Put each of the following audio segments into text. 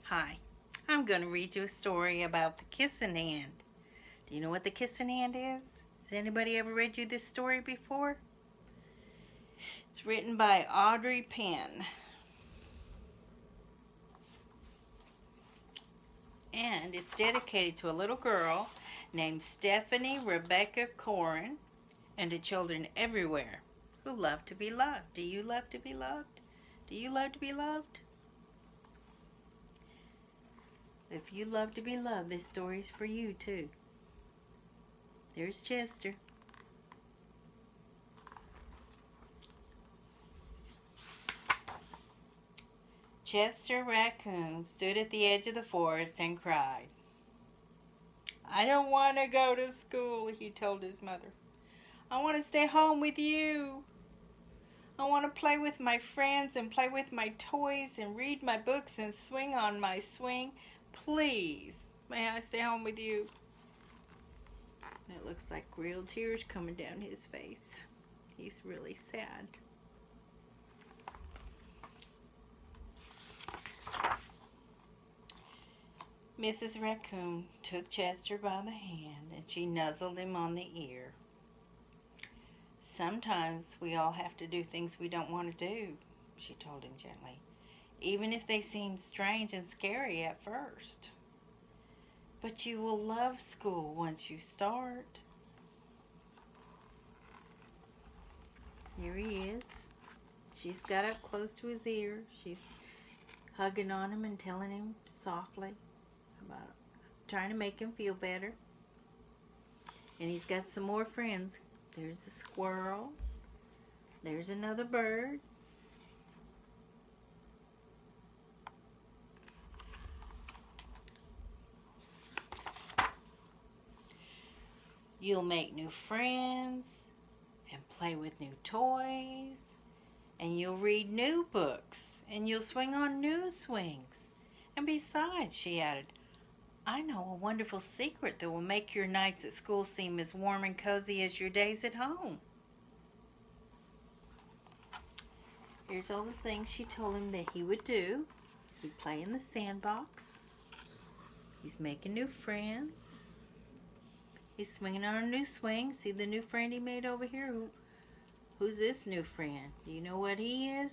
Hi, I'm going to read you a story about the kissing hand. Do you know what the kissing hand is? Has anybody ever read you this story before? It's written by Audrey Penn, and it's dedicated to a little girl named Stephanie Rebecca Corin and to children everywhere who love to be loved. Do you love to be loved? Do you love to be loved? If you love to be loved, this story's for you too. There's Chester. Chester Raccoon stood at the edge of the forest and cried. "I don't want to go to school," he told his mother. "I want to stay home with you. I want to play with my friends and play with my toys and read my books and swing on my swing. Please, may I stay home with you?" It looks like real tears coming down his face. He's really sad. Mrs. Raccoon took Chester by the hand and she nuzzled him on the ear. "Sometimes we all have to do things we don't want to do," she told him gently, "even if they seem strange and scary at first. But you will love school once you start." Here he is. She's got up close to his ear. She's hugging on him and telling him softly about trying to make him feel better. And he's got some more friends. There's a squirrel. There's another bird. You'll make new friends and play with new toys. And you'll read new books. And you'll swing on new swings. And besides, she added, I know a wonderful secret that will make your nights at school seem as warm and cozy as your days at home. Here's all the things she told him that he would do. He'd play in the sandbox. He's making new friends. He's swinging on a new swing. See the new friend he made over here? Who's this new friend? Do you know what he is?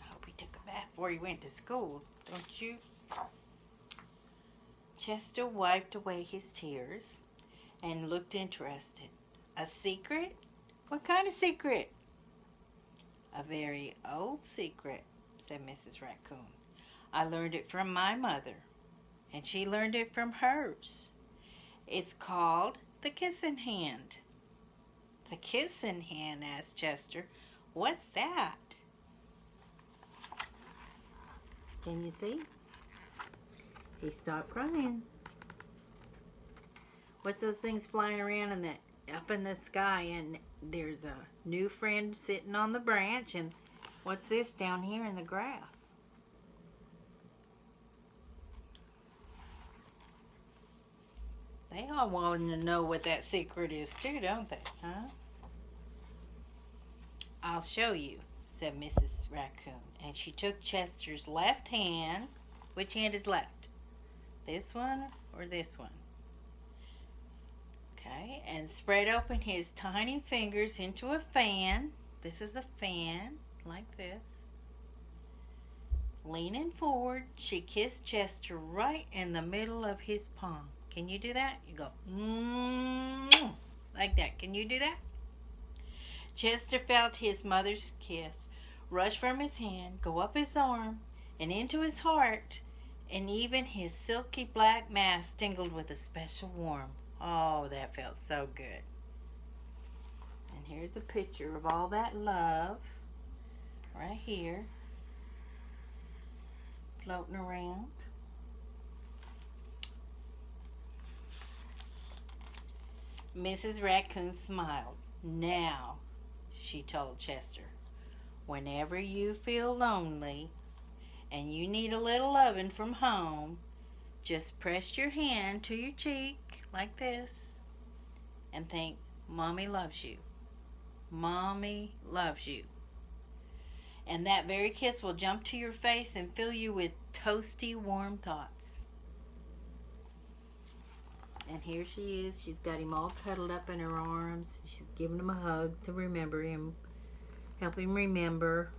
I hope he took a bath before he went to school, don't you? Chester wiped away his tears and looked interested. "A secret? What kind of secret?" "A very old secret," said Mrs. Raccoon. "I learned it from my mother, and she learned it from hers. It's called the kissing hand." "The kissing hand?" asked Chester. "What's that?" Can you see? He stopped crying. What's those things flying around up in the sky? And there's a new friend sitting on the branch. And what's this down here in the grass? They all want to know what that secret is too, don't they? Huh? "I'll show you," said Mrs. Raccoon. And she took Chester's left hand. Which hand is left? This one or this one? Okay, and spread open his tiny fingers into a fan. This is a fan, like this. Leaning forward, she kissed Chester right in the middle of his palm. Can you do that? You go, like that. Can you do that? Chester felt his mother's kiss rush from his hand, go up his arm, and into his heart, and even his silky black mask tingled with a special warmth. Oh, that felt so good. And here's a picture of all that love right here, floating around. Mrs. Raccoon smiled. "Now," she told Chester, "whenever you feel lonely and you need a little loving from home, just press your hand to your cheek like this and think, Mommy loves you. Mommy loves you. And that very kiss will jump to your face and fill you with toasty, warm thoughts. And here she is. She's got him all cuddled up in her arms. She's giving him a hug to remember him. Help him remember.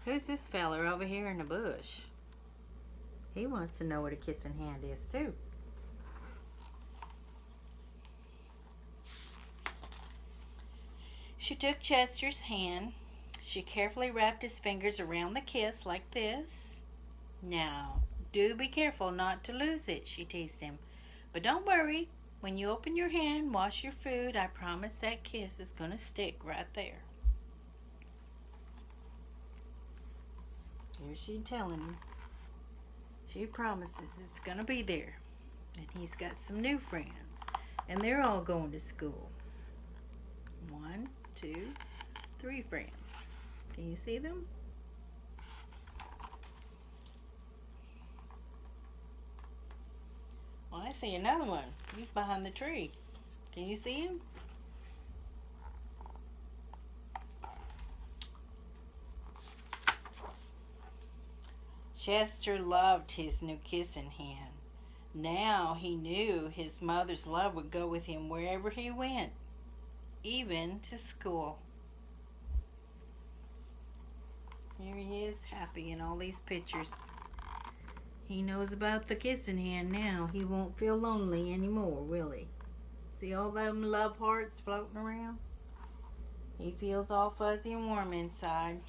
Who's this feller over here in the bush? He wants to know what a kissing hand is, too. She took Chester's hand. She carefully wrapped his fingers around the kiss like this. Now, do be careful not to lose it, she teased him. But don't worry. When you open your hand and wash your food, I promise that kiss is going to stick right there. Here's she telling him. She promises it's going to be there. And he's got some new friends. And they're all going to school. 1, 2, 3 friends. Can you see them? Well, I see another one. He's behind the tree. Can you see him? Chester loved his new kissing hand. Now he knew his mother's love would go with him wherever he went, even to school. Here he is, happy in all these pictures. He knows about the kissing hand now. He won't feel lonely anymore, will he? See all them love hearts floating around? He feels all fuzzy and warm inside.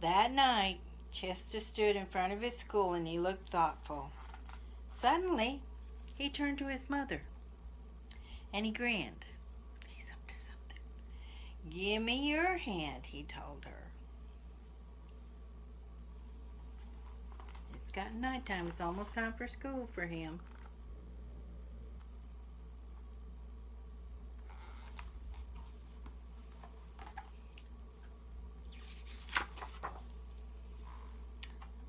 That night, Chester stood in front of his school and he looked thoughtful. Suddenly, he turned to his mother and he grinned. He's up to something. Give me your hand, he told her. It's gotten nighttime. It's almost time for school for him.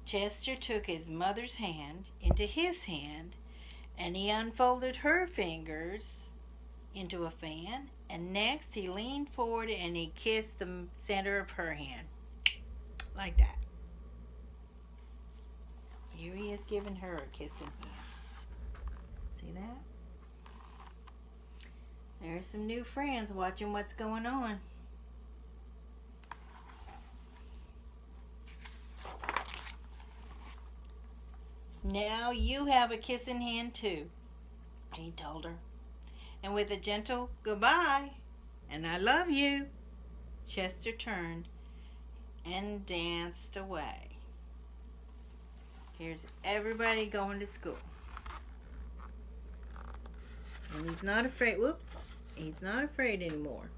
Chester took his mother's hand into his hand and he unfolded her fingers into a fan, and next he leaned forward and he kissed the center of her hand. Like that. Here he is giving her a kissing hand. See that? There's some new friends watching what's going on. Now you have a kissing hand too, he told her. And with a gentle goodbye and I love you, Chester turned and danced away. Here's everybody going to school. And he's not afraid. Whoops. He's not afraid anymore.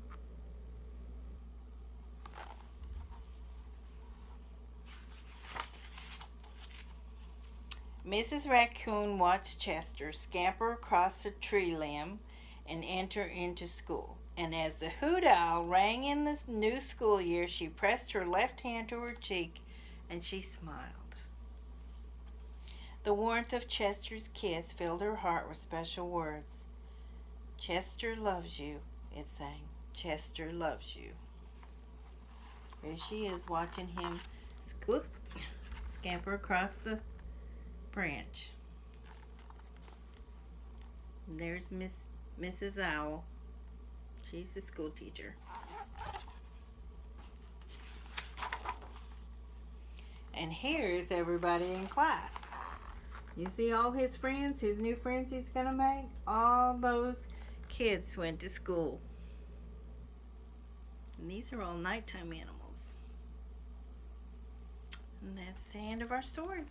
Mrs. Raccoon watched Chester scamper across a tree limb and enter into school. And as the hoot owl rang in the new school year, she pressed her left hand to her cheek and she smiled. The warmth of Chester's kiss filled her heart with special words. Chester loves you, it sang. Chester loves you. Here she is watching him scamper across the branch. And there's Mrs. Owl. She's the school teacher. And here's everybody in class. You see all his friends, his new friends he's going to make? All those kids went to school. And these are all nighttime animals. And that's the end of our story.